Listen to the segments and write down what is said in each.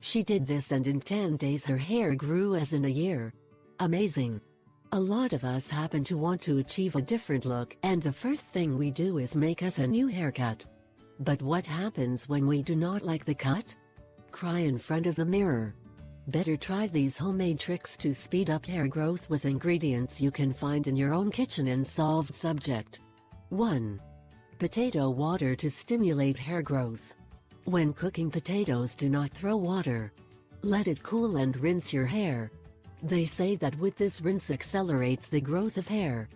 She did this and in 10 days her hair grew as in a year. Amazing. A lot of us happen to want to achieve a different look and the first thing we do is make us a new haircut. But what happens when we do not like the cut? Cry in front of the mirror. Better try these homemade tricks to speed up hair growth with ingredients you can find in your own kitchen and solved subject. 1. Potato water to stimulate hair growth. When cooking potatoes, do not throw water. Let it cool and rinse your hair. They say that with this rinse accelerates the growth of hair.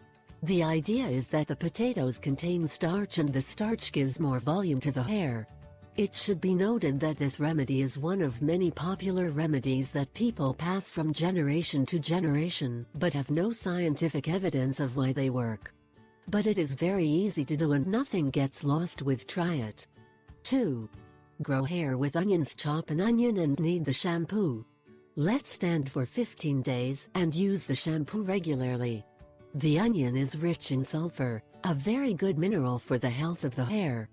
The idea is that the potatoes contain starch and the starch gives more volume to the hair. It should be noted that this remedy is one of many popular remedies that people pass from generation to generation but have no scientific evidence of why they work. But it is very easy to do and nothing gets lost with try it. 2. Grow hair with onions. Chop an onion and knead the shampoo. Let stand for 15 days and use the shampoo regularly. The onion is rich in sulfur, a very good mineral for the health of the hair.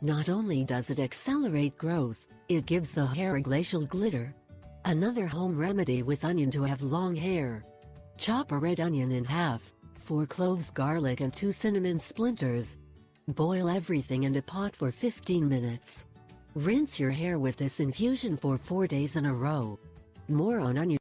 Not only does it accelerate growth, it gives the hair a glacial glitter. Another home remedy with onion to have long hair. Chop a red onion in half, 4 cloves garlic and 2 cinnamon splinters. Boil everything in a pot for 15 minutes. Rinse your hair with this infusion for 4 days in a row. More on onion.